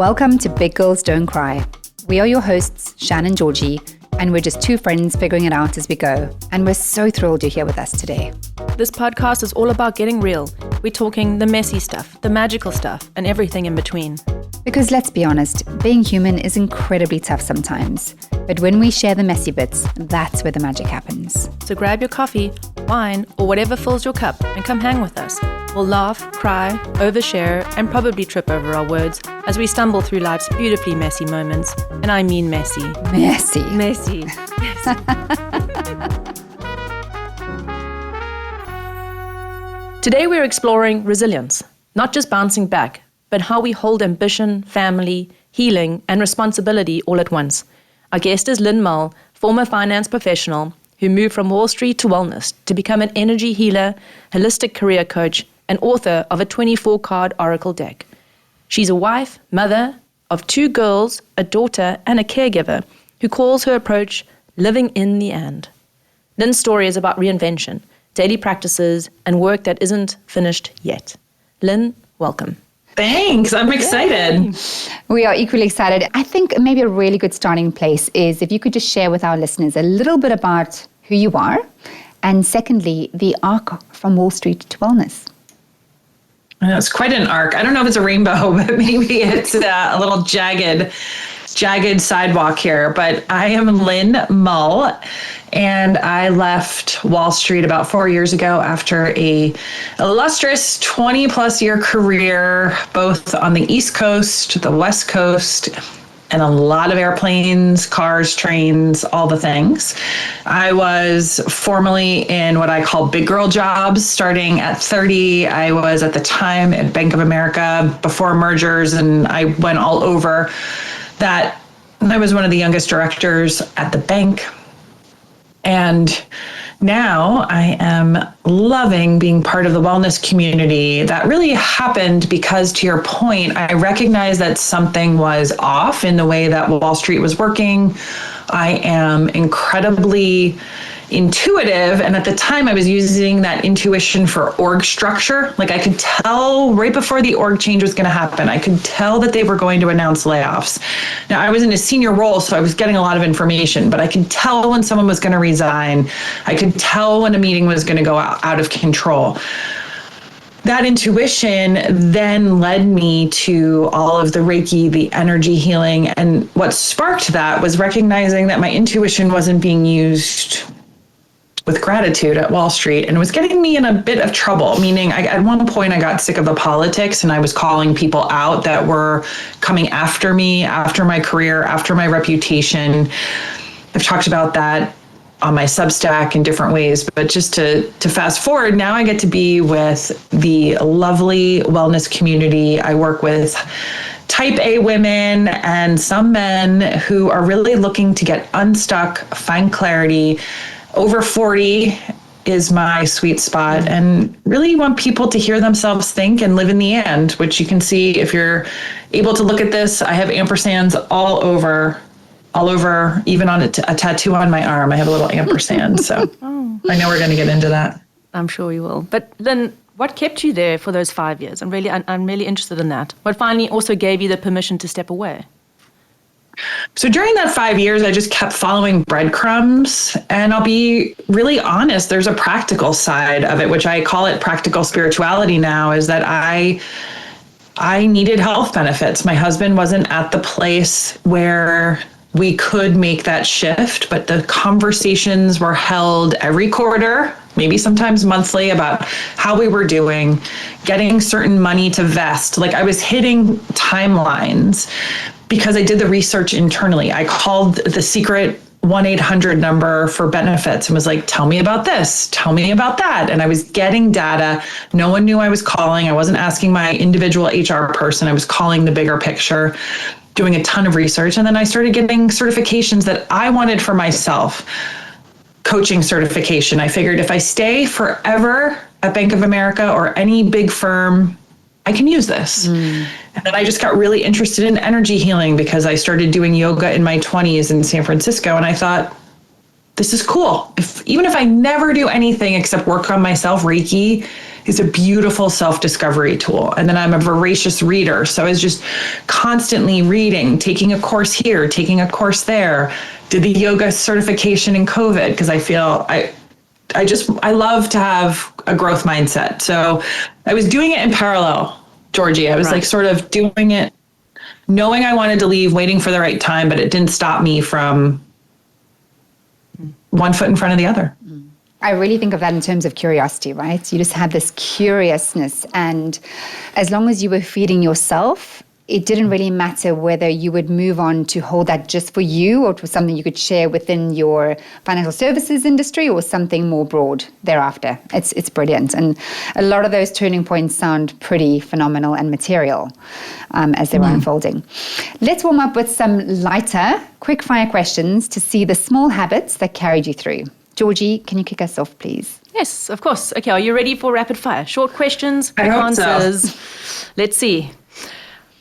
Welcome to Big Girls Don't Cry. We are your hosts, Shan and Georgie, and we're just two friends figuring it out as we go. And we're so thrilled you're here with us today. This podcast is all about getting real. We're talking the messy stuff, the magical stuff, and everything in between. Because let's be honest, being human is incredibly tough sometimes. But when we share the messy bits, that's where the magic happens. So grab your coffee, wine, or whatever fills your cup and come hang with us. We'll laugh, cry, overshare, and probably trip over our words as we stumble through life's beautifully messy moments. And I mean messy. Messy. Messy. Today we're exploring resilience, not just bouncing back, but how we hold ambition, family, healing, and responsibility all at once. Our guest is Lynn Mull, former finance professional who moved from Wall Street to wellness to become an energy healer, holistic career coach, and author of a 24-card oracle deck. She's a wife, mother of 2 girls, a daughter, and a caregiver who calls her approach living in the and. Lynn's story is about reinvention, daily practices, and work that isn't finished yet. Lynn, welcome. Thanks. I'm excited. Yay. We are equally excited. I think maybe a really good starting place is if you could just share with our listeners a little bit about who you are, and secondly, the arc from Wall Street to wellness. It's quite an arc. I don't know if it's a rainbow, but maybe it's a little jagged sidewalk here. But I am Lynn Mull, and I left Wall Street about 4 years ago after a illustrious 20-plus year career, both on the East Coast, the West Coast, and a lot of airplanes, cars, trains, all the things. I was formerly in what I call big girl jobs. Starting at 30, I was at the time at Bank of America before mergers, and I went all over that. I was one of the youngest directors at the bank. And now I am loving being part of the wellness community. That really happened because, to your point, I recognized that something was off in the way that Wall Street was working. I am incredibly intuitive, and at the time I was using that intuition for org structure. Like, I could tell right before the org change was going to happen. I could tell that they were going to announce layoffs. Now, I was in a senior role, so I was getting a lot of information, but I could tell when someone was going to resign. I could tell when a meeting was going to go out of control. That intuition then led me to all of the Reiki, the energy healing, and what sparked that was recognizing that my intuition wasn't being used with gratitude at Wall Street, and it was getting me in a bit of trouble, meaning at one point I got sick of the politics, and I was calling people out that were coming after me, after my career, after my reputation. I've talked about that on my Substack in different ways, but just to fast forward, now I get to be with the lovely wellness community. I work with type A women and some men who are really looking to get unstuck, find clarity. Over 40 is my sweet spot, and really want people to hear themselves think and live in the and, which you can see if you're able to look at this. I have ampersands all over, even on a tattoo on my arm. I have a little ampersand, so I know we're going to get into that. I'm sure we will. But then, what kept you there for those 5 years? I'm really interested in that. What finally also gave you the permission to step away? So during that 5 years, I just kept following breadcrumbs, and I'll be really honest, there's a practical side of it, which I call it practical spirituality now, is that I needed health benefits. My husband wasn't at the place where we could make that shift, but the conversations were held every quarter, maybe sometimes monthly, about how we were doing, getting certain money to vest. Like, I was hitting timelines because I did the research internally. I called the secret 1-800 number for benefits and was like, tell me about this, tell me about that. And I was getting data. No one knew I was calling. I wasn't asking my individual HR person. I was calling the bigger picture, doing a ton of research. And then I started getting certifications that I wanted for myself. Coaching certification. I figured if I stay forever at Bank of America or any big firm, I can use this. And then I just got really interested in energy healing because I started doing yoga in my 20s in San Francisco. And I thought, this is cool. Even if I never do anything except work on myself, Reiki is a beautiful self-discovery tool. And then I'm a voracious reader. So I was just constantly reading, taking a course here, taking a course there, did the yoga certification in COVID because I feel I love to have a growth mindset. So I was doing it in parallel, Georgie. I was like sort of doing it, knowing I wanted to leave, waiting for the right time, but it didn't stop me from one foot in front of the other. I really think of that in terms of curiosity, right? You just had this curiousness, and as long as you were feeding yourself, it didn't really matter whether you would move on to hold that just for you or to something you could share within your financial services industry or something more broad thereafter. It's brilliant. And a lot of those turning points sound pretty phenomenal and material as they were unfolding. Let's warm up with some lighter, quick fire questions to see the small habits that carried you through. Georgie, can you kick us off, please? Yes, of course. Okay, are you ready for rapid fire? Short questions, quick hope answers. So. Let's see.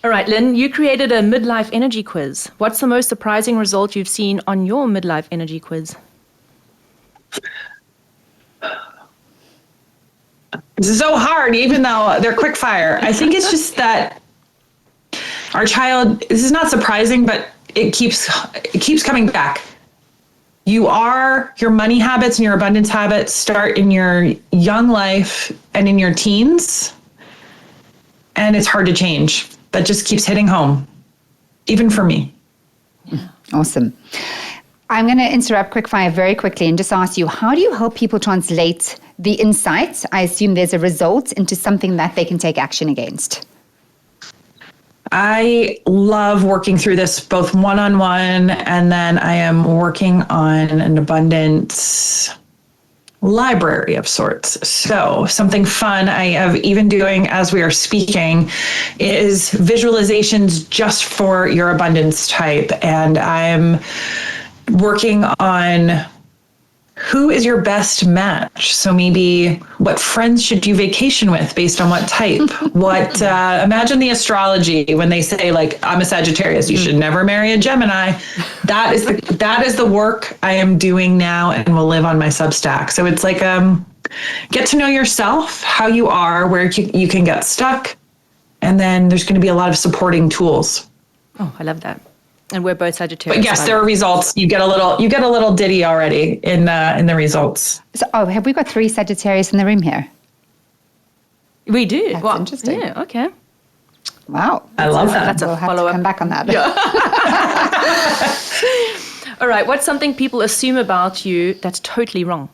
All right, Lynn, you created a midlife energy quiz. What's the most surprising result you've seen on your midlife energy quiz? This is so hard, even though they're quick fire. I think it's just that our child, this is not surprising, but it keeps coming back. Your money habits and your abundance habits start in your young life and in your teens, and it's hard to change. That just keeps hitting home, even for me. Awesome. I'm going to interrupt quickfire very quickly and just ask you, how do you help people translate the insights? I assume there's a result into something that they can take action against. I love working through this both one-on-one, and then I am working on an abundance library of sorts. So something fun I have even doing as we are speaking is visualizations just for your abundance type. And I'm working on who is your best match. So maybe what friends should you vacation with based on what type? What imagine the astrology when they say like, I'm a Sagittarius, you should never marry a Gemini. That is the work I am doing now and will live on my Substack. So it's like get to know yourself, how you are, where you can get stuck, and then there's going to be a lot of supporting tools. Oh, I love that. And we're both Sagittarius. But yes, there are results. You get a little ditty already in the results. So, have we got 3 Sagittarius in the room here? We do. That's interesting. Yeah, okay. Wow. I love that. That's we'll a have to follow-up. come back on that. Yeah. All right, what's something people assume about you that's totally wrong?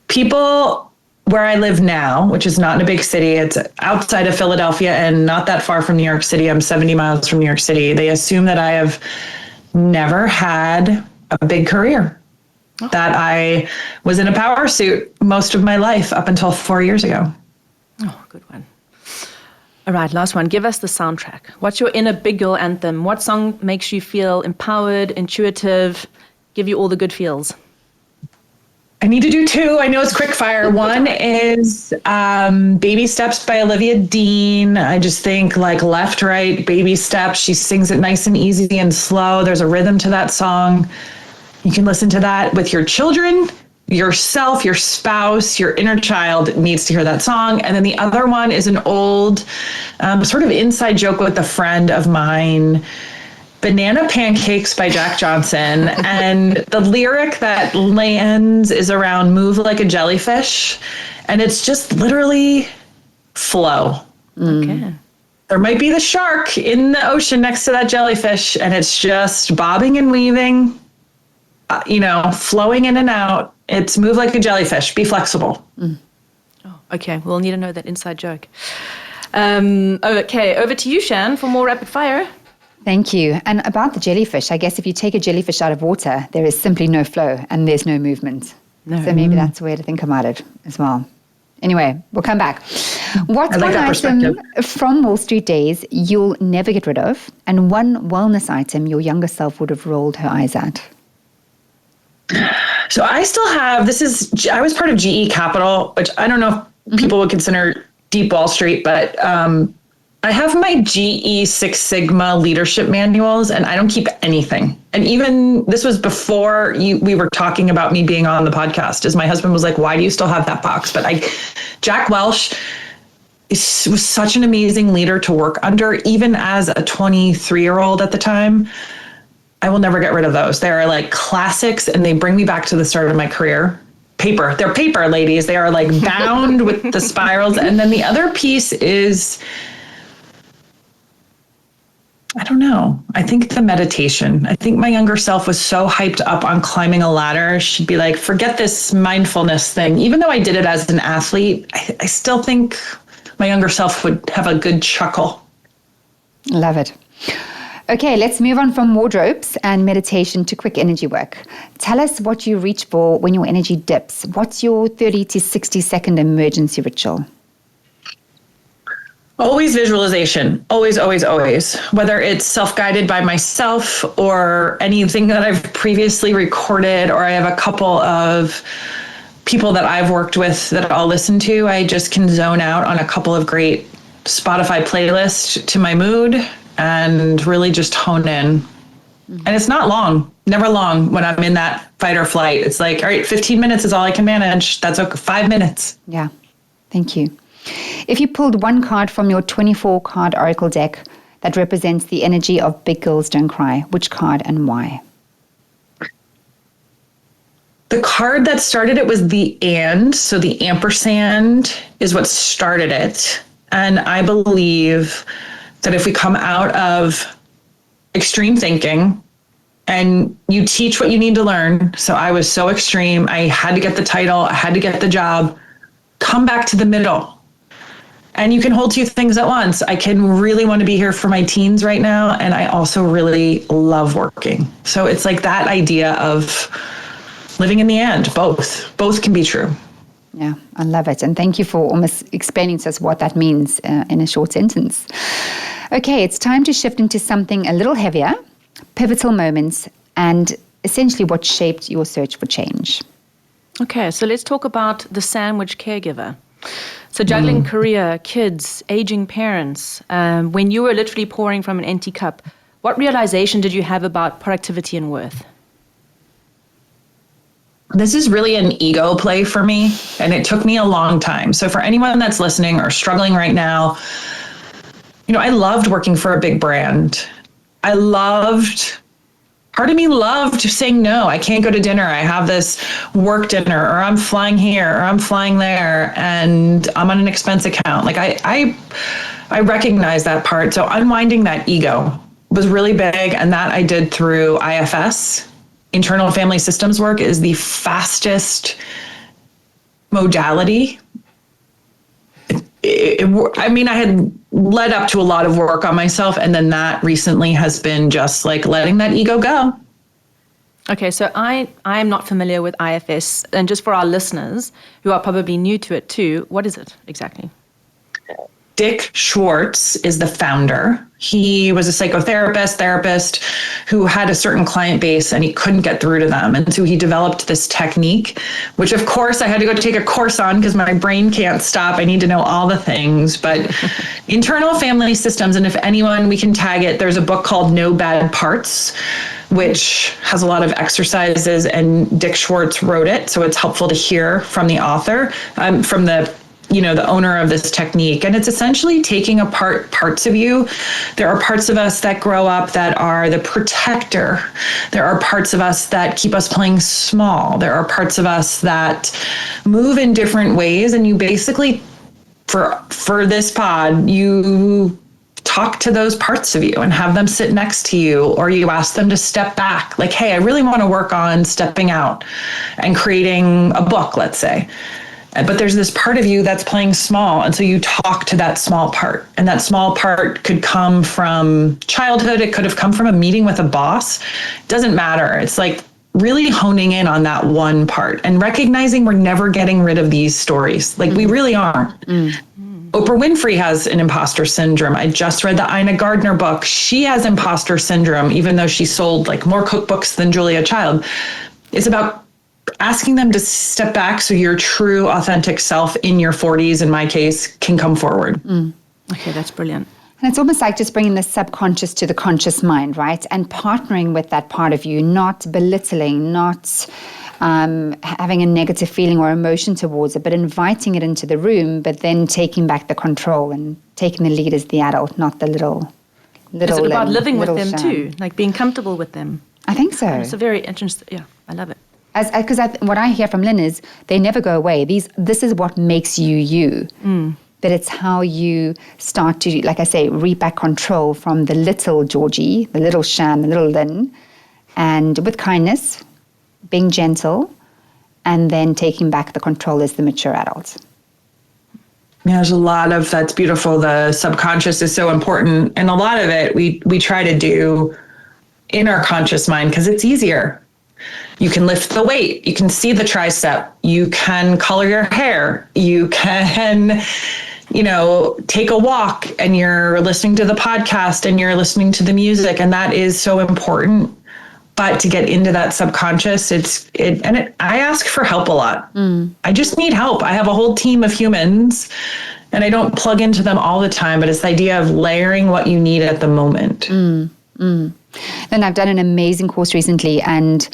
People where I live now, which is not in a big city, it's outside of Philadelphia and not that far from New York City. I'm 70 miles from New York City. They assume that I have never had a big career, that I was in a power suit most of my life up until 4 years ago. Oh, good one. All right, last one. Give us the soundtrack. What's your inner big girl anthem? What song makes you feel empowered, intuitive, give you all the good feels? I need to do 2. I know it's quick fire. One is Baby Steps by Olivia Dean. I just think like left, right, baby steps. She sings it nice and easy and slow. There's a rhythm to that song. You can listen to that with your children, yourself, your spouse, your inner child needs to hear that song. And then the other one is an old sort of inside joke with a friend of mine, Banana Pancakes by Jack Johnson. And the lyric that lands is around move like a jellyfish. And it's just literally flow. Okay. There might be the shark in the ocean next to that jellyfish, and it's just bobbing and weaving, flowing in and out. It's move like a jellyfish. Be flexible. Oh, okay. We'll need to know that inside joke. Okay, over to you, Shan, for more rapid fire. Thank you. And about the jellyfish, I guess if you take a jellyfish out of water, there is simply no flow and there's no movement. No. So maybe that's a way to think about it as well. Anyway, we'll come back. What's I like one that item perspective. from Wall Street days you'll never get rid of, and one wellness item your younger self would have rolled her eyes at? So I still have, I was part of GE Capital, which I don't know if people would consider deep Wall Street, but I have my GE Six Sigma leadership manuals, and I don't keep anything. And even this was before we were talking about me being on the podcast, as my husband was like, why do you still have that box? But Jack Welch was such an amazing leader to work under, even as a 23-year-old at the time. I will never get rid of those. They are like classics, and they bring me back to the start of my career. Paper. They're paper, ladies. They are like bound with the spirals. And then the other piece is, I don't know. I think the meditation. I think my younger self was so hyped up on climbing a ladder. She'd be like, forget this mindfulness thing. Even though I did it as an athlete, I still think my younger self would have a good chuckle. Love it. Okay, let's move on from wardrobes and meditation to quick energy work. Tell us what you reach for when your energy dips. What's your 30 to 60 second emergency ritual? Always visualization. Always, always, always. Whether it's self-guided by myself or anything that I've previously recorded, or I have a couple of people that I've worked with that I'll listen to, I just can zone out on a couple of great Spotify playlists to my mood and really just hone in. And it's not long, never long when I'm in that fight or flight. It's like, all right, 15 minutes is all I can manage. That's okay. 5 minutes. Yeah. Thank you. If you pulled one card from your 24 card oracle deck that represents the energy of Big Girls Don't Cry, which card and why? The card that started it was the and. So the ampersand is what started it. And I believe that if we come out of extreme thinking and you teach what you need to learn. So I was so extreme. I had to get the title. I had to get the job. Come back to the middle. And you can hold two things at once. I can really want to be here for my teens right now. And I also really love working. So it's like that idea of living in the end. Both can be true. Yeah, I love it. And thank you for almost explaining to us what that means in a short sentence. Okay, it's time to shift into something a little heavier, pivotal moments, and essentially what shaped your search for change. Okay, so let's talk about the sandwich caregiver. So juggling career, kids, aging parents, when you were literally pouring from an empty cup, what realization did you have about productivity and worth? This is really an ego play for me, and it took me a long time. So for anyone that's listening or struggling right now, I loved working for a big brand. Part of me loved saying, no, I can't go to dinner. I have this work dinner, or I'm flying here, or I'm flying there, and I'm on an expense account. Like I recognize that part. So unwinding that ego was really big. And that I did through IFS. Internal family systems work is the fastest modality. I had led up to a lot of work on myself, and then that recently has been just like letting that ego go. Okay, so I am not familiar with IFS, and just for our listeners who are probably new to it too, what is it exactly? Dick Schwartz is the founder. He was a therapist who had a certain client base and he couldn't get through to them. And so he developed this technique, which of course I had to go take a course on because my brain can't stop. I need to know all the things, but internal family systems. And if anyone, we can tag it. There's a book called No Bad Parts, which has a lot of exercises, and Dick Schwartz wrote it. So it's helpful to hear from the author, from the owner of this technique. And it's essentially taking apart parts of you. There are parts of us that grow up that are the protector. There are parts of us that keep us playing small. There are parts of us that move in different ways. And you basically, for this pod, you talk to those parts of you and have them sit next to you, or you ask them to step back. Like, hey, I really want to work on stepping out and creating a book, let's say. But there's this part of you that's playing small. And so you talk to that small part. And that small part could come from childhood. It could have come from a meeting with a boss. It doesn't matter. It's like really honing in on that one part and recognizing we're never getting rid of these stories. Like we really aren't. Oprah Winfrey has an imposter syndrome. I just read the Ina Gardner book. She has imposter syndrome, even though she sold like more cookbooks than Julia Child. It's about asking them to step back so your true, authentic self in your 40s, in my case, can come forward. Okay, that's brilliant. And it's almost like just bringing the subconscious to the conscious mind, right? And partnering with that part of you, not belittling, not having a negative feeling or emotion towards it, but inviting it into the room, but then taking back the control and taking the lead as the adult, not the little Is it about living with them sham. too? Like being comfortable with them? I think so. It's a very interesting, yeah, I love it. Because what I hear from Lynn is they never go away. This is what makes you you. But it's how you start to, like I say, reap back control from the little Georgie, the little Shan, the little Lynn, and with kindness, being gentle, and then taking back the control as the mature adult. Yeah, there's a lot of, that's beautiful. The subconscious is so important. And a lot of it we try to do in our conscious mind because it's easier. You can lift the weight. You can see the tricep. You can color your hair. You can, take a walk and you're listening to the podcast and you're listening to the music. And that is so important. But to get into that subconscious, I ask for help a lot. I just need help. I have a whole team of humans and I don't plug into them all the time, but it's the idea of layering what you need at the moment. And I've done an amazing course recently, and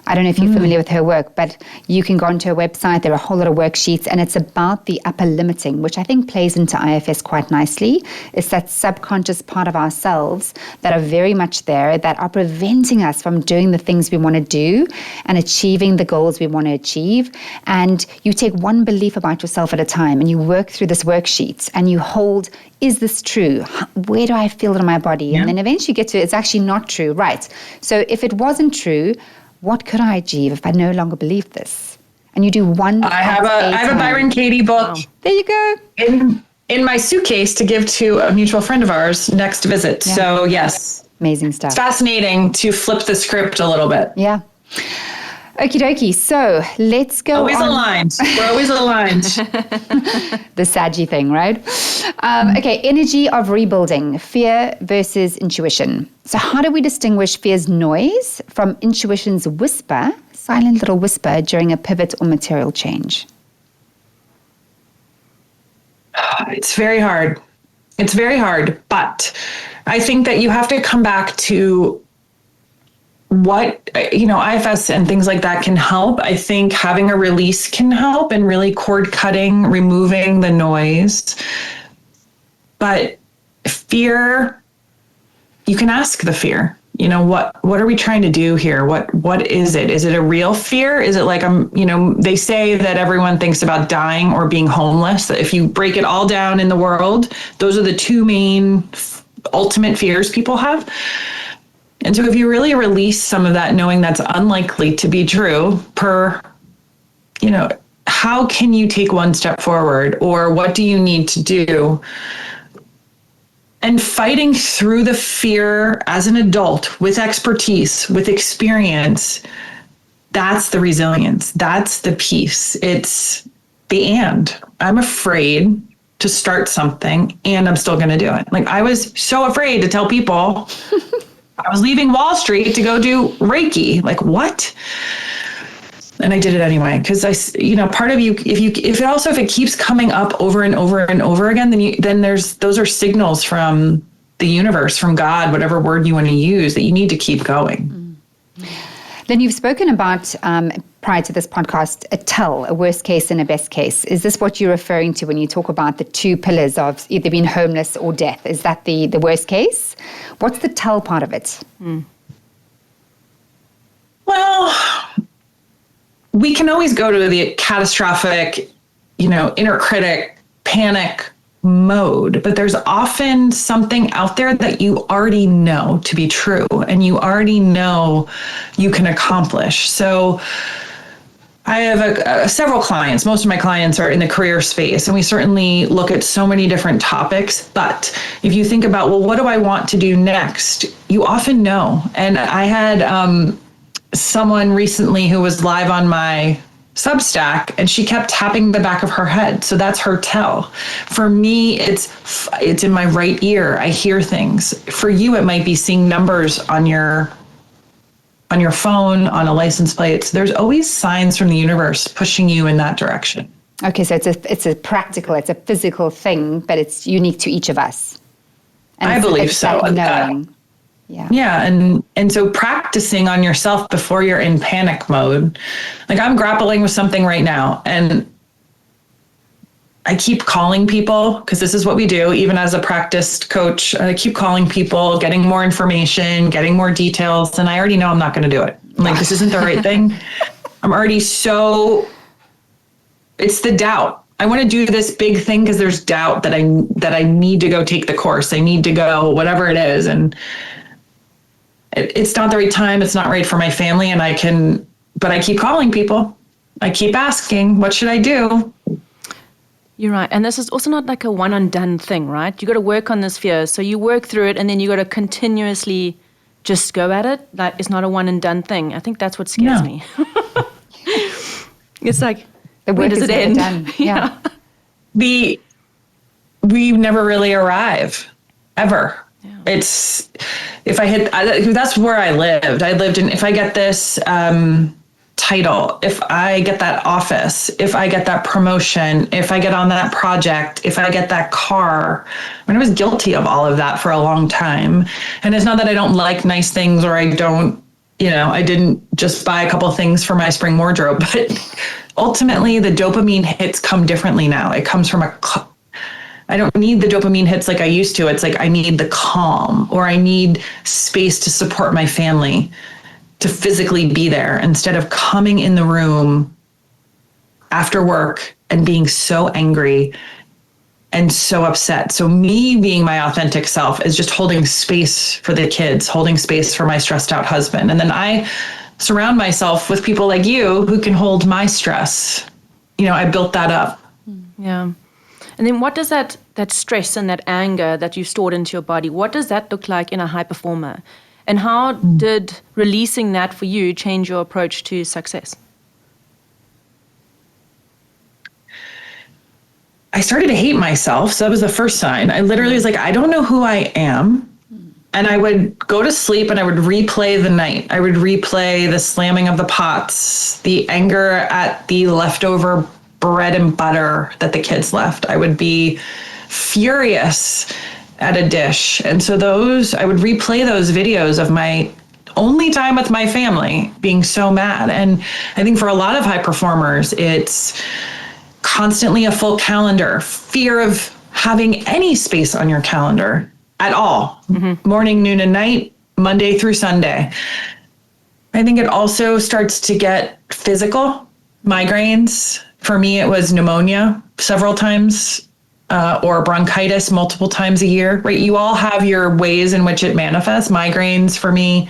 I don't know if you're familiar with her work, but you can go onto her website. There are a whole lot of worksheets, and it's about the upper limiting, which I think plays into IFS quite nicely. It's that subconscious part of ourselves that are very much there, that are preventing us from doing the things we want to do and achieving the goals we want to achieve. And you take one belief about yourself at a time, and you work through this worksheet, and you hold, is this true? Where do I feel it in my body? Yeah. And then eventually you get to, it's actually not true. Right. So if it wasn't true, what could I achieve if I no longer believe this? And you do one. I have a Byron Katie book. Wow. There you go. In my suitcase to give to a mutual friend of ours next visit. Yeah. So yes. Amazing stuff. It's fascinating to flip the script a little bit. Yeah. Okie dokie. So let's go. Always aligned. We're always aligned. The Saggy thing, right? Okay. Energy of rebuilding, fear versus intuition. So how do we distinguish fear's noise from intuition's whisper, silent little whisper during a pivot or material change? It's very hard. It's very hard. But I think that you have to come back to what, IFS and things like that can help. I think having a release can help and really cord cutting, removing the noise. But fear, you can ask the fear, what are we trying to do here? What is it? Is it a real fear? Is it like, they say that everyone thinks about dying or being homeless, that if you break it all down in the world, those are the two main ultimate fears people have. And so if you really release some of that, knowing that's unlikely to be true how can you take one step forward, or what do you need to do? And fighting through the fear as an adult with expertise, with experience, that's the resilience. That's the peace. It's the and. I'm afraid to start something and I'm still going to do it. Like I was so afraid to tell people I was leaving Wall Street to go do Reiki. Like what? And I did it anyway, because part of you, if it keeps coming up over and over and over again, then those are signals from the universe, from God, whatever word you want to use, that you need to keep going. Then you've spoken about, prior to this podcast, a worst case and a best case. Is this what you're referring to when you talk about the two pillars of either being homeless or death? Is that the worst case? What's the tell part of it? Well, we can always go to the catastrophic, inner critic, panic mode, but there's often something out there that you already know to be true and you already know you can accomplish. So I have several clients. Most of my clients are in the career space, and we certainly look at so many different topics. But if you think about, well, what do I want to do next? You often know. And I had someone recently who was live on my Substack, and she kept tapping the back of her head. So that's her tell. For me, it's in my right ear. I hear things. For you, it might be seeing numbers on your phone, on a license plate. So there's always signs from the universe pushing you in that direction. Okay, so it's a practical, it's a physical thing, but it's unique to each of us. And I it's believe it's so. that knowing. Yeah. Yeah. And so practicing on yourself before you're in panic mode, like I'm grappling with something right now, and I keep calling people, because this is what we do, even as a practiced coach. I keep calling people, getting more information, getting more details. And I already know I'm not going to do it. I'm like, this isn't the right thing. I'm already it's the doubt. I want to do this big thing because there's doubt that I need to go take the course. I need to go, whatever it is. And it's not the right time. It's not right for my family. But I keep calling people. I keep asking, what should I do? You're right. And this is also not like a one and done thing, right? You got to work on this fear. So you work through it and then you got to continuously just go at it. Like it's not a one and done thing. I think that's what scares me. It's like, The work when does is it never end? done. Yeah. We never really arrive, ever. Yeah. That's where I lived. If I get this title, if I get that office, if I get that promotion, if I get on that project, if I get that car. I mean, I was guilty of all of that for a long time. And it's not that I don't like nice things, or I don't, I didn't just buy a couple of things for my spring wardrobe, but ultimately the dopamine hits come differently now. It comes from I don't need the dopamine hits like I used to. It's like I need the calm, or I need space to support my family, to physically be there, instead of coming in the room after work and being so angry and so upset. So me being my authentic self is just holding space for the kids, holding space for my stressed out husband. And then I surround myself with people like you who can hold my stress. I built that up. Yeah. And then what does that stress and that anger that you stored into your body, what does that look like in a high performer? And how did releasing that for you change your approach to success? I started to hate myself. So that was the first sign. I literally was like, I don't know who I am. And I would go to sleep and I would replay the night. I would replay the slamming of the pots, the anger at the leftover bread and butter that the kids left. I would be furious at a dish. And so I would replay those videos of my only time with my family being so mad. And I think for a lot of high performers, it's constantly a full calendar, fear of having any space on your calendar at all, morning, noon, and night, Monday through Sunday. I think it also starts to get physical. Migraines. For me, it was pneumonia several times, or bronchitis multiple times a year, right? You all have your ways in which it manifests. Migraines for me.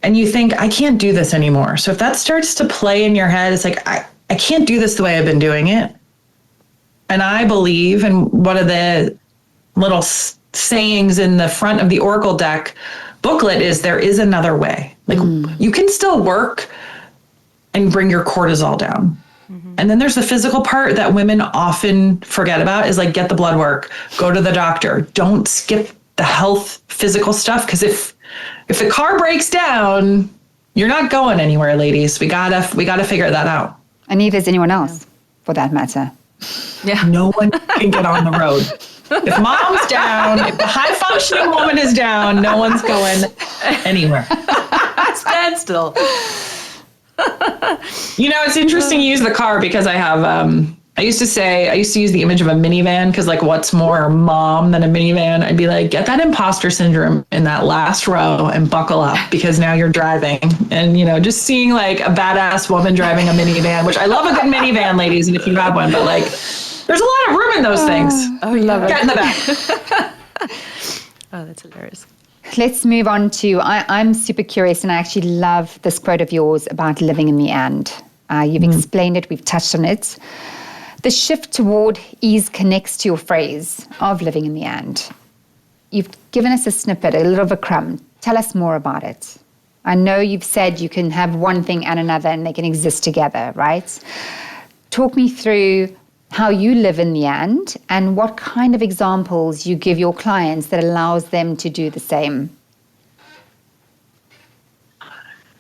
And you think, I can't do this anymore. So if that starts to play in your head, it's like, I can't do this the way I've been doing it. And I believe, and one of the little sayings in the front of the Oracle deck booklet is, there is another way. Like you can still work and bring your cortisol down. And then there's the physical part that women often forget about, is like, get the blood work, go to the doctor. Don't skip the health physical stuff. Because if the car breaks down, you're not going anywhere, ladies. We gotta figure that out. And neither is anyone else, for that matter. Yeah. No one can get on the road. If mom's down, if the high functioning woman is down, no one's going anywhere. Stand still. It's interesting you use the car, because I have, I used to use the image of a minivan, because like, what's more mom than a minivan? I'd be like, get that imposter syndrome in that last row and buckle up, because now you're driving. And, just seeing like a badass woman driving a minivan, which I love a good minivan, ladies. And if you have one, but like, there's a lot of room in those things. Oh, love it. Get in the back. Oh, that's hilarious. Let's move on to, I'm super curious, and I actually love this quote of yours about living in the and. You've explained it, we've touched on it. The shift toward ease connects to your phrase of living in the and. You've given us a snippet, a little of a crumb. Tell us more about it. I know you've said you can have one thing and another and they can exist together, right? Talk me through how you live in the and what kind of examples you give your clients that allows them to do the same.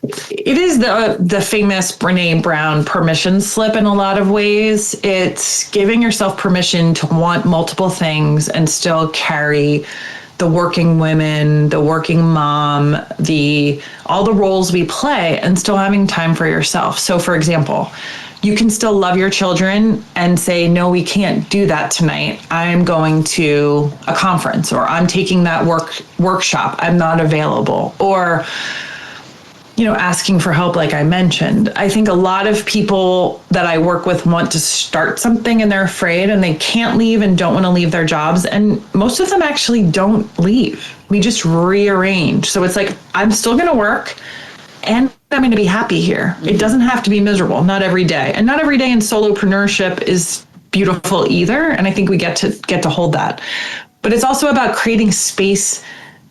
it is the famous Brene Brown permission slip in a lot of ways. It's giving yourself permission to want multiple things and still carry the working women, the working mom, all the roles we play, and still having time for yourself. So for example, you can still love your children and say, no, we can't do that tonight. I'm going to a conference, or I'm taking that workshop. I'm not available. Or, asking for help, like I mentioned. I think a lot of people that I work with want to start something and they're afraid and they can't leave and don't want to leave their jobs. And most of them actually don't leave. We just rearrange. So it's like, I'm still going to work and I'm going to be happy here. It doesn't have to be miserable, not every day. And not every day in solopreneurship is beautiful either. And I think we get to hold that. But it's also about creating space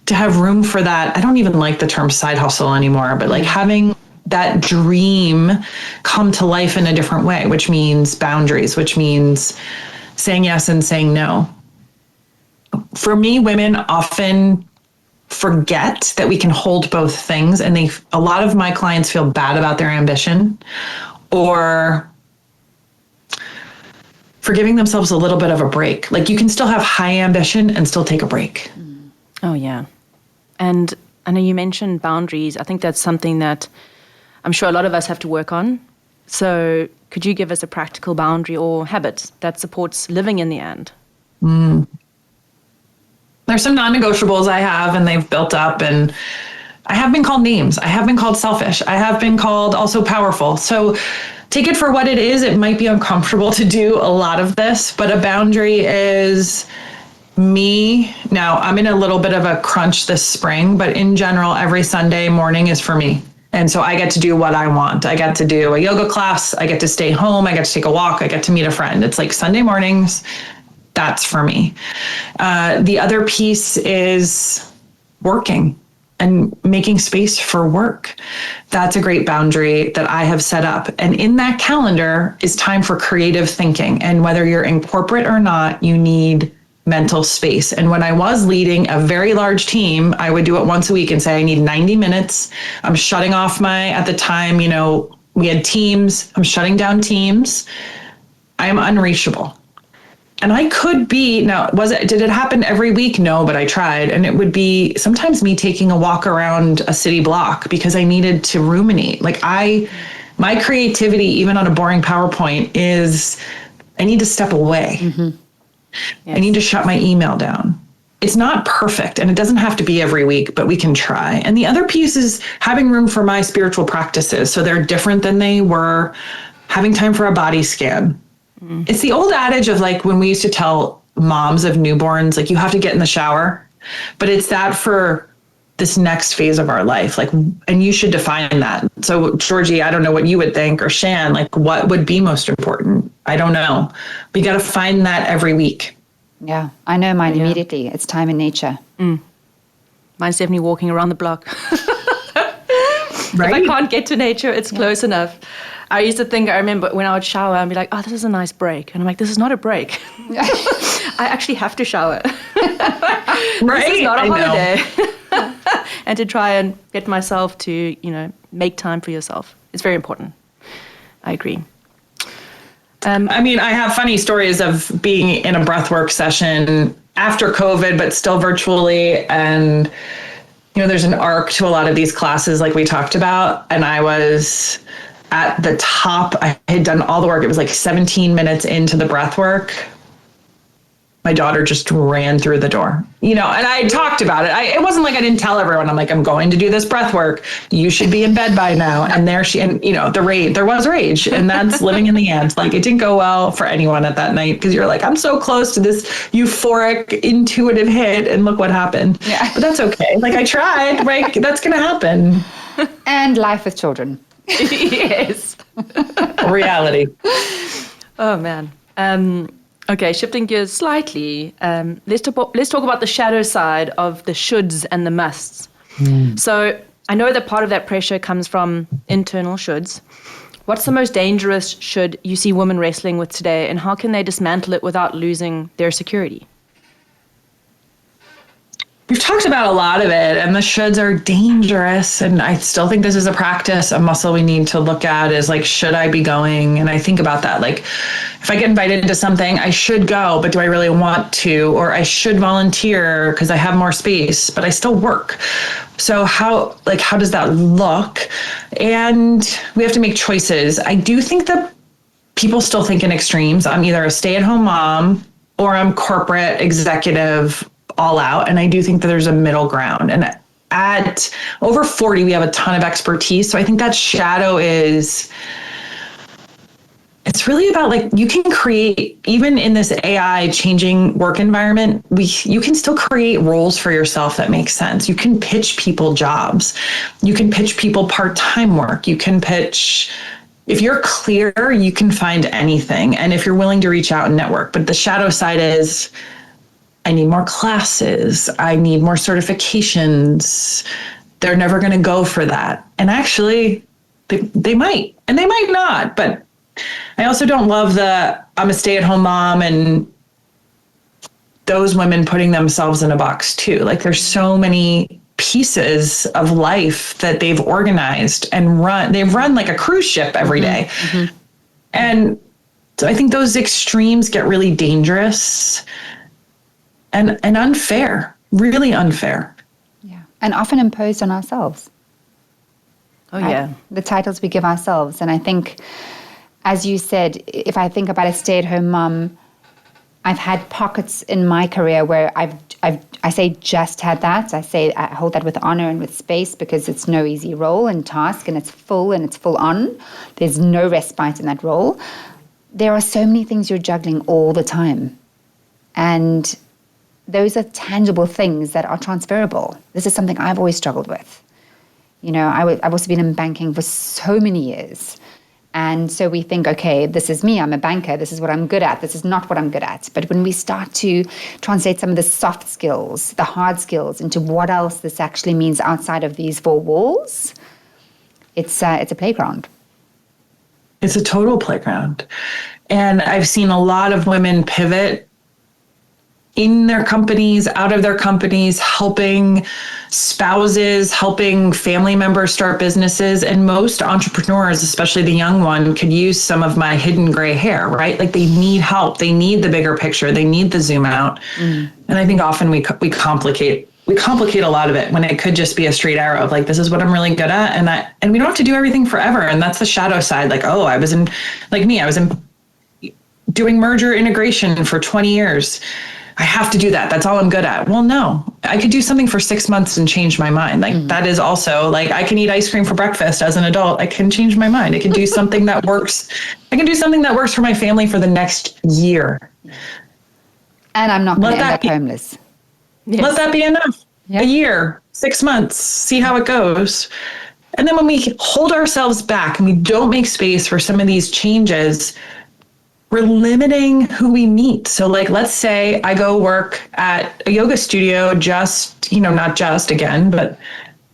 to have room for that. I don't even like the term side hustle anymore, but like having that dream come to life in a different way, which means boundaries, which means saying yes and saying no. For me, women often forget that we can hold both things, and a lot of my clients feel bad about their ambition, or for giving themselves a little bit of a break. Like, you can still have high ambition and still take a break. Oh, yeah. And I know you mentioned boundaries. I think that's something that I'm sure a lot of us have to work on. So could you give us a practical boundary or habit that supports living in the end? There's some non-negotiables I have, and they've built up, and I have been called names. I have been called selfish. I have been called also powerful. So take it for what it is. It might be uncomfortable to do a lot of this, but a boundary is me. Now, I'm in a little bit of a crunch this spring, but in general, every Sunday morning is for me. And so I get to do what I want. I get to do a yoga class. I get to stay home. I get to take a walk. I get to meet a friend. It's like Sunday mornings. That's for me. The other piece is working and making space for work. That's a great boundary that I have set up. And in that calendar is time for creative thinking. And whether you're in corporate or not, you need mental space. And when I was leading a very large team, I would do it once a week and say, I need 90 minutes. I'm shutting off at the time, we had Teams. I'm shutting down Teams. I am unreachable. And I could be, did it happen every week? No, but I tried. And it would be sometimes me taking a walk around a city block because I needed to ruminate. My creativity, even on a boring PowerPoint, is I need to step away. Mm-hmm. Yes. I need to shut my email down. It's not perfect, and it doesn't have to be every week, but we can try. And the other piece is having room for my spiritual practices. So they're different than they were. Having time for a body scan. Mm. It's the old adage of when we used to tell moms of newborns, you have to get in the shower, but it's that for this next phase of our life. And you should define that. So Georgie, I don't know what you would think, or Shan, what would be most important? I don't know. We got to find that every week. Yeah, I know mine immediately. It's time in nature. Mine's definitely walking around the block. Right? If I can't get to nature, it's close enough. I remember when I would shower, I'd be like, oh, this is a nice break. And I'm like, this is not a break. I actually have to shower. Right? This is not a holiday. And to try and get myself to, make time for yourself. It's very important. I agree. I have funny stories of being in a breathwork session after COVID, but still virtually. And, there's an arc to a lot of these classes like we talked about. And I was at the top. I had done all the work. It was 17 minutes into the breathwork. My daughter just ran through the door, and I talked about it. It wasn't I didn't tell everyone. I'm I'm going to do this breath work. You should be in bed by now. And there there was rage, and that's living in the ants. It didn't go well for anyone at that night, because you're I'm so close to this euphoric, intuitive hit, and look what happened. Yeah. But that's okay. I tried, right? That's going to happen. And life with children. Yes. Reality. Oh, man. Okay, shifting gears slightly, let's talk about the shadow side of the shoulds and the musts. So I know that part of that pressure comes from internal shoulds. What's the most dangerous should you see women wrestling with today, and how can they dismantle it without losing their security? we've talked about a lot of it, and the shoulds are dangerous. And I still think this is a practice, a muscle we need to look at is like, should I be going? And I think about that. Like, if I get invited to something, I should go, but do I really want to? Or I should volunteer because I have more space, but I still work. So how does that look? And we have to make choices. I do think that people still think in extremes. I'm either a stay-at-home mom or I'm corporate executive all out. And I do think that there's a middle ground. And at over 40, we have a ton of expertise. So I think that shadow it's really about like, you can create, even in this AI changing work environment, you can still create roles for yourself that make sense. You can pitch people jobs. You can pitch people part-time work. You can pitch, if you're clear, you can find anything. And if you're willing to reach out and network, but the shadow side is, I need more classes. I need more certifications. They're never going to go for that. And actually, they might, and they might not. But I also don't love I'm a stay-at-home mom and those women putting themselves in a box too. Like, there's so many pieces of life that they've organized and run. They've run like a cruise ship every day. Mm-hmm. And so I think those extremes get really dangerous. And unfair, really unfair. Yeah, and often imposed on ourselves. Oh, yeah. The titles we give ourselves. And I think, as you said, if I think about a stay-at-home mom, I've had pockets in my career where I say just had that. I hold that with honor and with space, because it's no easy role and task, and it's full on. There's no respite in that role. There are so many things you're juggling all the time. And those are tangible things that are transferable. This is something I've always struggled with. You know, I've also been in banking for so many years. And so we think, okay, this is me, I'm a banker, this is what I'm good at, this is not what I'm good at. But when we start to translate some of the soft skills, the hard skills, into what else this actually means outside of these four walls, it's a playground. It's a total playground. And I've seen a lot of women pivot in their companies, out of their companies, helping spouses, helping family members start businesses. And most entrepreneurs, especially the young one, could use some of my hidden gray hair, right? Like, they need help. They need the bigger picture. They need the zoom out. And I think often we complicate a lot of it when it could just be a straight arrow of like, this is what I'm really good at. And we don't have to do everything forever. And that's the shadow side. Like, oh, I was in doing merger integration for 20 years. I have to do that. That's all I'm good at. Well, no, I could do something for 6 months and change my mind. Like, that is also like, I can eat ice cream for breakfast as an adult. I can change my mind. I can do something that works. I can do something that works for my family for the next year. And I'm not going to end up homeless. Yes. Let that be enough. Yep. A year, 6 months, see how it goes. And then when we hold ourselves back and we don't make space for some of these changes, we're limiting who we meet. So like, let's say I go work at a yoga studio, not just again, but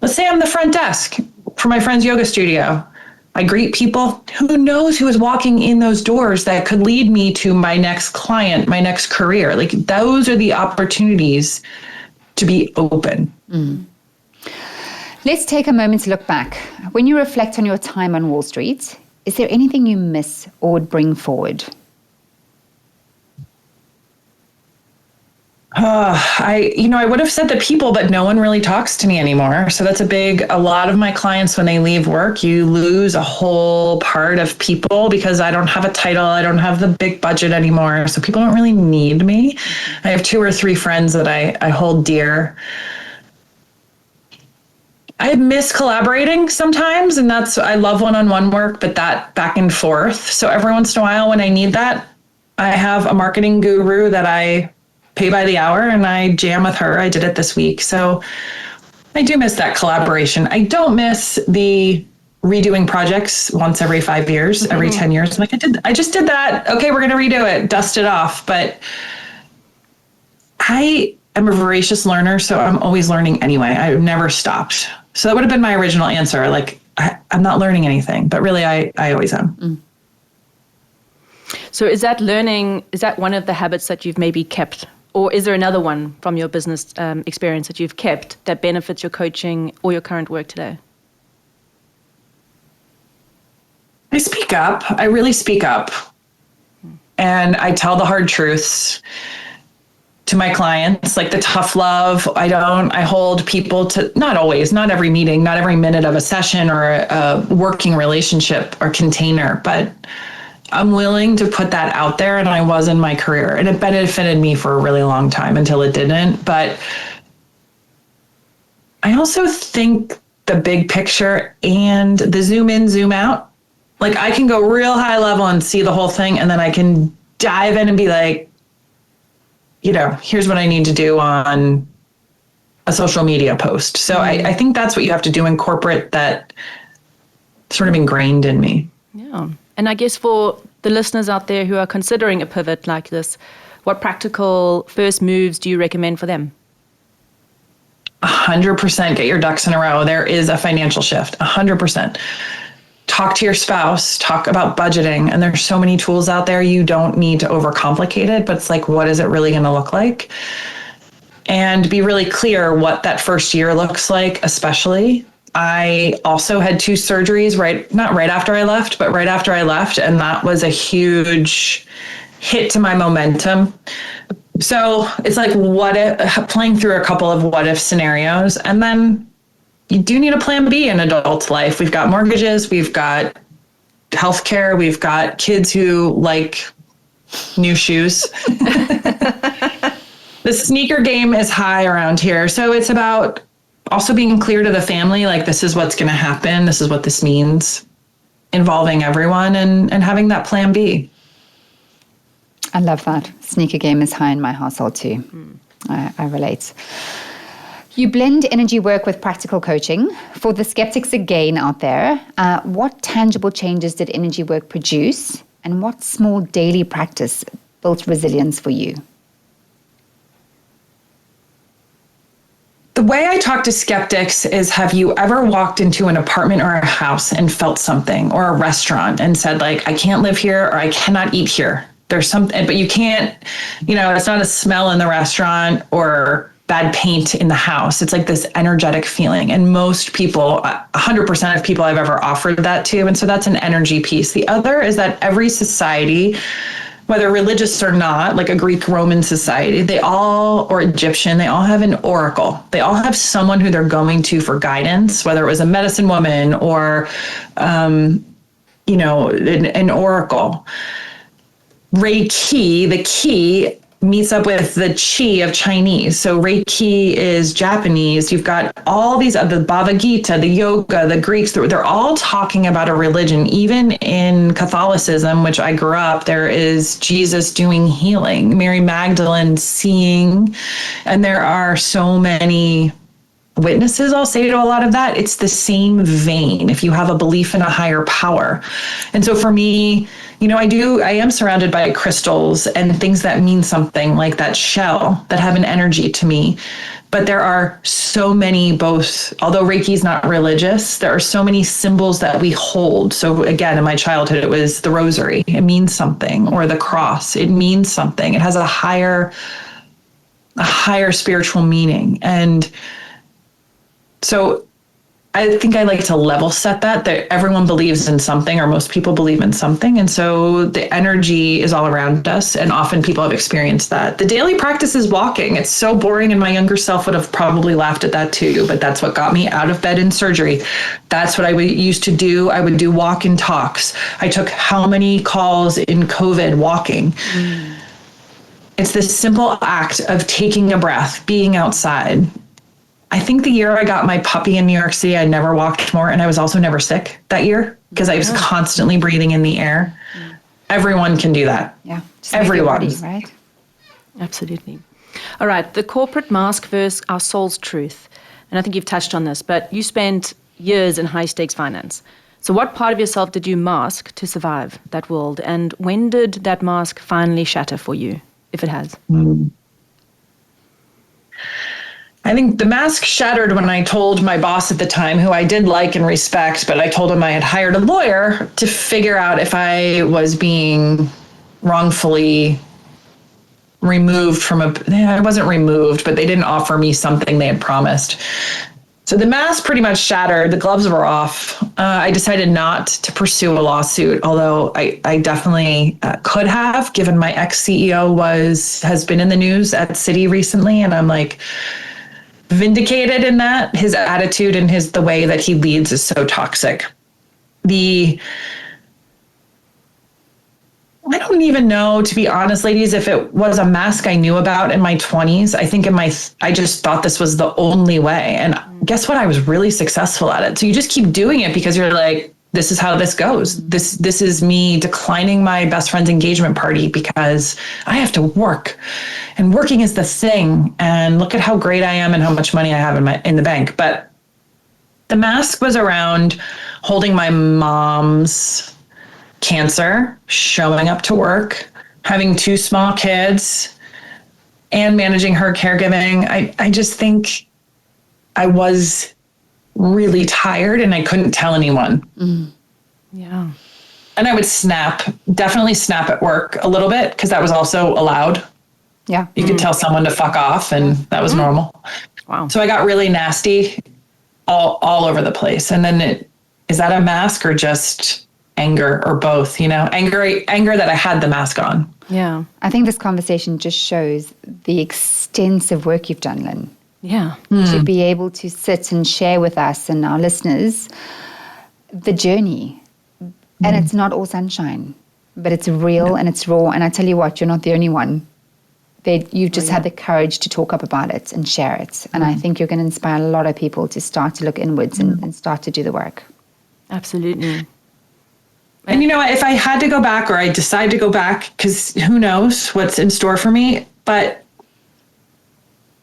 let's say I'm the front desk for my friend's yoga studio. I greet people. Who knows who is walking in those doors that could lead me to my next client, my next career. Like, those are the opportunities to be open. Let's take a moment to look back. When you reflect on your time on Wall Street, is there anything you miss or would bring forward? I would have said the people, but no one really talks to me anymore. So that's a lot of my clients, when they leave work, you lose a whole part of people because I don't have a title. I don't have the big budget anymore. So people don't really need me. I have 2 or 3 friends that I hold dear. I miss collaborating sometimes, and I love one-on-one work, but that back and forth. So every once in a while when I need that, I have a marketing guru that I pay by the hour and I jam with her. I did it this week. So I do miss that collaboration. I don't miss the redoing projects once every 5 years, every 10 years. I'm like, I just did that. Okay, we're going to redo it, dust it off. But I am a voracious learner, so I'm always learning anyway. I've never stopped. So that would have been my original answer. Like, I'm not learning anything, but really I always am. So is that one of the habits that you've maybe kept Or is there another one from your business experience that you've kept that benefits your coaching or your current work today? I speak up. I really speak up. And I tell the hard truths to my clients, like the tough love. I hold people to, not always, not every meeting, not every minute of a session or a working relationship or container, but I'm willing to put that out there. And I was in my career, and it benefited me for a really long time until it didn't. But I also think the big picture and the zoom in, zoom out, like I can go real high level and see the whole thing, and then I can dive in and be like, here's what I need to do on a social media post. So I think that's what you have to do in corporate, that sort of ingrained in me. Yeah. And I guess for the listeners out there who are considering a pivot like this, what practical first moves do you recommend for them? 100% get your ducks in a row. There is a financial shift, 100%. Talk to your spouse, talk about budgeting. And there's so many tools out there. You don't need to overcomplicate it, but it's like, what is it really going to look like? And be really clear what that first year looks like, especially. I also had 2 surgeries, not right after I left, but right after I left. And that was a huge hit to my momentum. So it's like, playing through a couple of what if scenarios. And then you do need a plan B in adult life. We've got mortgages, we've got healthcare, we've got kids who like new shoes. The sneaker game is high around here. So it's about also being clear to the family, like, this is what's going to happen. This is what this means, involving everyone and having that plan B. I love that. Sneaker game is high in my household too. I relate. You blend energy work with practical coaching. For the skeptics again out there, what tangible changes did energy work produce, and what small daily practice built resilience for you? The way I talk to skeptics is, have you ever walked into an apartment or a house and felt something, or a restaurant and said, like, I can't live here, or I cannot eat here? There's something, but you can't, it's not a smell in the restaurant or bad paint in the house. It's like this energetic feeling. And most people, 100% of people I've ever offered that to. And so that's an energy piece. The other is that every society, whether religious or not, like a Greek Roman society, or Egyptian, they all have an oracle. They all have someone who they're going to for guidance, whether it was a medicine woman or, an oracle. Reiki, the ki, meets up with the chi of Chinese. So Reiki is Japanese. You've got all these other, the Bhagavad Gita, the yoga, the Greeks, they're all talking about a religion. Even in Catholicism, which I grew up, there is Jesus doing healing, Mary Magdalene seeing, and there are so many witnesses, I'll say, to a lot of that. It's the same vein if you have a belief in a higher power. And so for me, I am surrounded by crystals and things that mean something, like that shell, that have an energy to me. But there are so many, although Reiki is not religious, there are so many symbols that we hold. So again, in my childhood, it was the rosary. It means something. Or the cross. It means something. It has a higher spiritual meaning. And so I think I like to level set that everyone believes in something, or most people believe in something. And so the energy is all around us. And often people have experienced that. The daily practice is walking. It's so boring. And my younger self would have probably laughed at that too. But that's what got me out of bed in surgery. That's what I used to do. I would do walk and talks. I took how many calls in COVID walking? It's this simple act of taking a breath, being outside. I think the year I got my puppy in New York City, I never walked more. And I was also never sick that year because I was constantly breathing in the air. Everyone can do that. Yeah. Everyone. Body, right? Absolutely. All right. The corporate mask versus our soul's truth. And I think you've touched on this, but you spent years in high stakes finance. So what part of yourself did you mask to survive that world? And when did that mask finally shatter for you, if it has? I think the mask shattered when I told my boss at the time, who I did like and respect, but I told him I had hired a lawyer to figure out if I was being wrongfully removed from I wasn't removed, but they didn't offer me something they had promised. So the mask pretty much shattered. The gloves were off. I decided not to pursue a lawsuit, although I definitely could have, given my ex-CEO has been in the news at Citi recently, and I'm like vindicated in that. His attitude and the way that he leads is so toxic. I don't even know, to be honest, ladies, if it was a mask I knew about in my 20s. I think I just thought this was the only way. And guess what? I was really successful at it. So you just keep doing it because you're like, this is how this goes. This is me declining my best friend's engagement party because I have to work. And working is the thing. And look at how great I am and how much money I have in the bank. But the mask was around holding my mom's cancer, showing up to work, having 2 small kids, and managing her caregiving. I just think I was really tired and I couldn't tell anyone. Yeah. And I would definitely snap at work a little bit because that was also allowed. Yeah. You could tell someone to fuck off and that was normal. Wow. So I got really nasty all over the place. And then is that a mask or just anger or both, anger that I had the mask on. Yeah. I think this conversation just shows the extensive work you've done, Lynn. Yeah. To be able to sit and share with us and our listeners the journey. And it's not all sunshine, but it's real and it's raw. And I tell you what, you're not the only one. You've just had the courage to talk up about it and share it. And I think you're going to inspire a lot of people to start to look inwards and start to do the work. Absolutely. And if I had to go back or I decide to go back, because who knows what's in store for me, but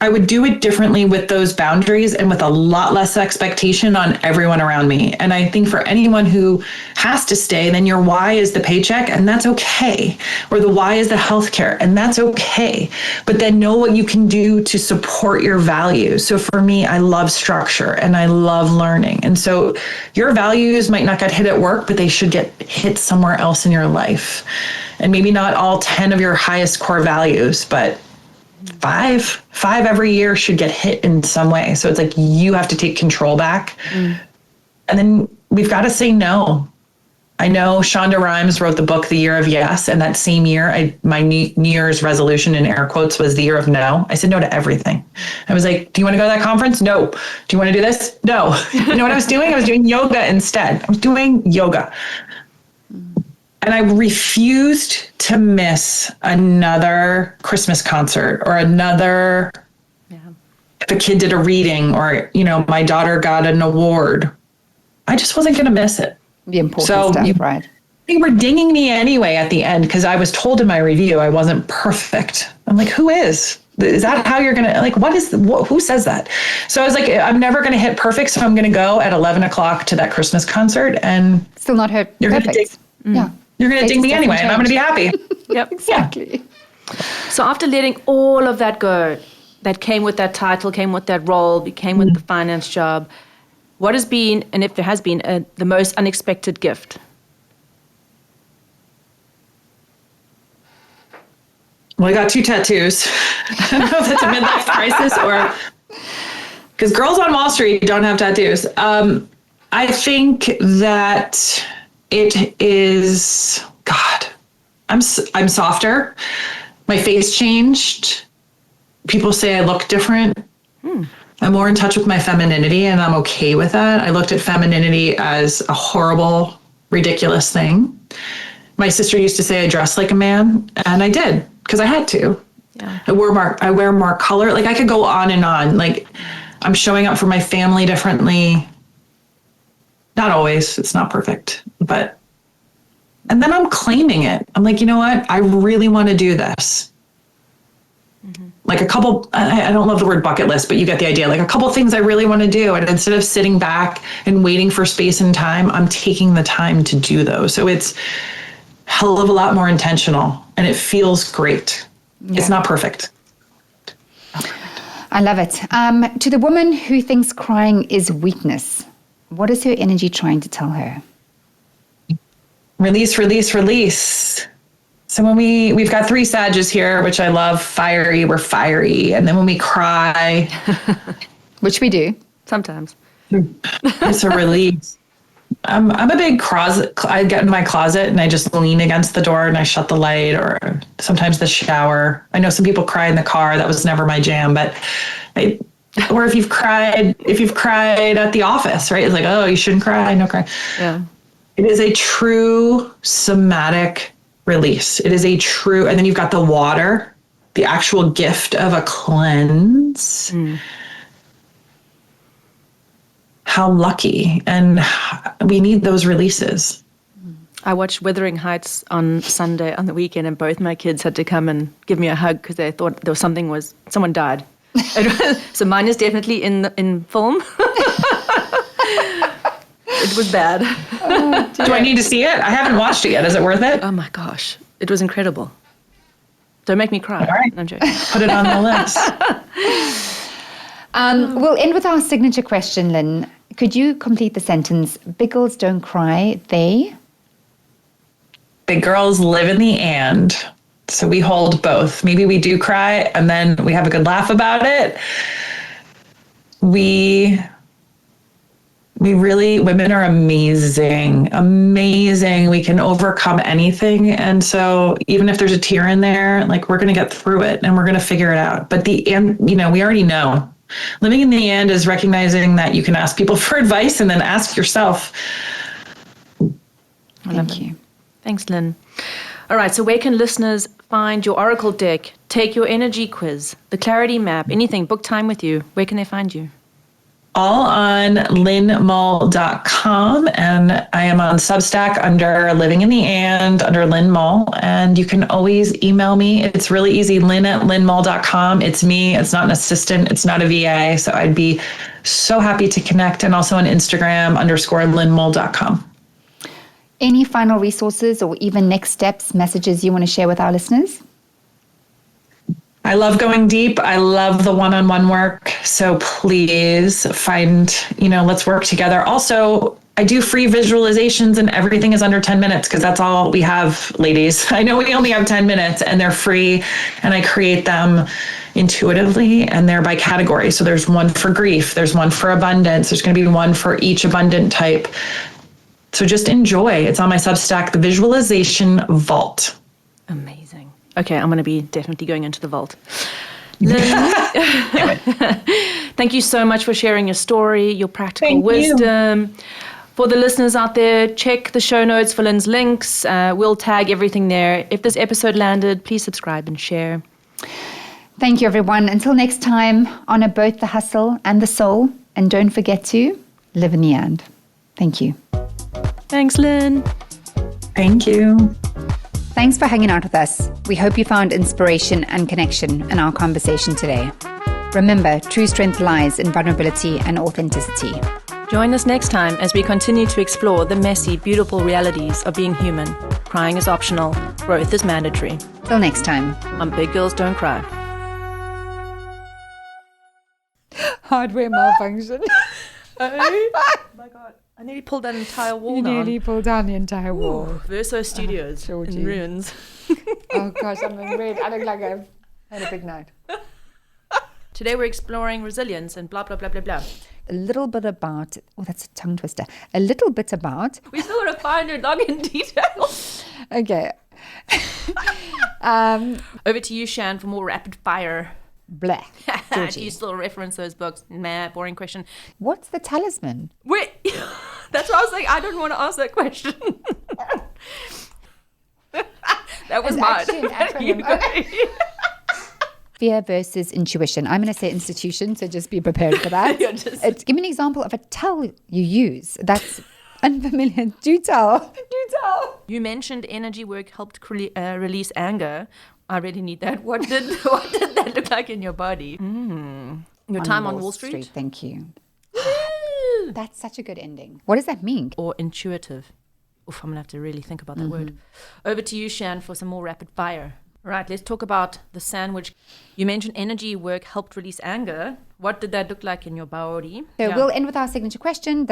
I would do it differently with those boundaries and with a lot less expectation on everyone around me. And I think for anyone who has to stay, then your why is the paycheck, and that's okay. Or the why is the healthcare, and that's okay. But then know what you can do to support your values. So for me, I love structure and I love learning. And so your values might not get hit at work, but they should get hit somewhere else in your life. And maybe not all 10 of your highest core values, but five every year should get hit in some way. So it's like you have to take control back. And then we've got to say no. I know Shonda Rhimes wrote the book, The Year of Yes. And that same year, my New Year's resolution in air quotes was the year of no. I said no to everything. I was like, do you want to go to that conference? No. Do you want to do this? No. You know what I was doing? I was doing yoga instead. I was doing yoga. And I refused to miss another Christmas concert or another, if a kid did a reading or, my daughter got an award. I just wasn't going to miss it. The important stuff, right? They were dinging me anyway at the end because I was told in my review I wasn't perfect. I'm like, who is? Is that how you're going to, who says that? So I was like, I'm never going to hit perfect. So I'm going to go at 11 o'clock to that Christmas concert and still not hurt. You're perfect. Yeah. You're going to ding me anyway, and I'm going to be happy. Yep. Exactly. So after letting all of that go, that came with that title, came with that role, came with the finance job, what has been, and if there has been, the most unexpected gift? Well, I got 2 tattoos. I don't know if that's a midlife crisis or... Because girls on Wall Street don't have tattoos. I think that... It is, God, I'm softer. My face changed. People say I look different. I'm more in touch with my femininity and I'm okay with that. I looked at femininity as a horrible, ridiculous thing. My sister used to say I dress like a man and I did because I had to. Yeah. I wear more color. Like I could go on and on. Like I'm showing up for my family differently. Not always, it's not perfect, and then I'm claiming it. I'm like, you know what? I really want to do this. Like a couple, I don't love the word bucket list, but you get the idea. Like a couple things I really want to do. And instead of sitting back and waiting for space and time, I'm taking the time to do those. So it's a hell of a lot more intentional and it feels great. Yeah. It's not perfect. I love it. To the woman who thinks crying is weakness, what is her energy trying to tell her? Release, release, release. So when we've got 3 Sages here, which I love, fiery, we're fiery. And then when we cry, Which we do. Sometimes. it's a release. I'm a big closet. I get in my closet and I just lean against the door and I shut the light, or sometimes the shower. I know some people cry in the car. That was never my jam, but or if you've cried at the office, right? It's like, oh, you shouldn't cry. No cry. Yeah. It is a true somatic release. It is a true, and then you've got the water, the actual gift of a cleanse. How lucky. And we need those releases. I watched Wuthering Heights on Sunday on the weekend, and both my kids had to come and give me a hug because they thought there was someone died. So mine is definitely in film. It was bad. Do I need to see it? I haven't watched it yet. Is it worth it? Oh my gosh, it was incredible. Don't make me cry. All right. No, I'm joking. Put it on the list. We'll end with our signature question, Lynn. Could you complete the sentence? Big girls don't cry, they? Big girls live in the and. So we hold both. Maybe we do cry and then we have a good laugh about it. Women are amazing. We can overcome anything. And so even if there's a tear in there, like, we're going to get through it and we're going to figure it out. But we already know. Living in the end is recognizing that you can ask people for advice and then ask yourself. Thank you. Thanks, Lynn. All right, so where can listeners find your Oracle deck, take your energy quiz, the clarity map, anything, book time with you? Where can they find you? All on lynnmull.com, and I am on Substack under Living in the And, under Lynn Mull, and you can always email me. It's really easy, lynn@lynnmull.com. It's me. It's not an assistant. It's not a VA, so I'd be so happy to connect, and also on Instagram _lynnmull.com. Any final resources or even next steps, messages you want to share with our listeners? I love going deep. I love the one-on-one work. So please let's work together. Also, I do free visualizations and everything is under 10 minutes because that's all we have, ladies. I know we only have 10 minutes and they're free, and I create them intuitively and they're by category. So there's one for grief. There's one for abundance. There's going to be one for each abundant type. So just enjoy. It's on my Substack, the Visualization Vault. Amazing. Okay, I'm going to be definitely going into the vault. Lynn, thank you so much for sharing your story, your practical wisdom. For the listeners out there, check the show notes for Lynn's links. We'll tag everything there. If this episode landed, please subscribe and share. Thank you, everyone. Until next time, honor both the hustle and the soul, and don't forget to live in the and. Thank you. Thanks, Lynn. Thank you. Thanks for hanging out with us. We hope you found inspiration and connection in our conversation today. Remember, true strength lies in vulnerability and authenticity. Join us next time as we continue to explore the messy, beautiful realities of being human. Crying is optional. Growth is mandatory. Till next time. On Big Girls Don't Cry. Hardware malfunction. Oh my God. I nearly pulled that entire wall down. You nearly pulled down the entire wall. Verso Studios in ruins. Oh gosh, I'm in red. I look like I've had a big night. Today we're exploring resilience and blah, blah, blah, blah, blah. A little bit about, that's a tongue twister. A little bit about. We still want to find your dog in detail. Okay. Over to you, Shan, for more rapid fire. Blah. Do you still reference those books? Nah, boring question. What's the talisman? Wait, that's what I was like. I don't want to ask that question. That was mine. Actually an acronym. Okay. Fear versus intuition. I'm going to say institution, so just be prepared for that. Give me an example of a tell you use that's unfamiliar. Do tell. You mentioned energy work helped release anger. I really need that. What did that look like in your body? Your time on Wall Street? Thank you. That's such a good ending. What does that mean? Or intuitive. Oof, I'm going to have to really think about that word. Over to you, Shan, for some more rapid fire. Right, let's talk about the sandwich. You mentioned energy work helped release anger. What did that look like in your body? So we'll end with our signature question.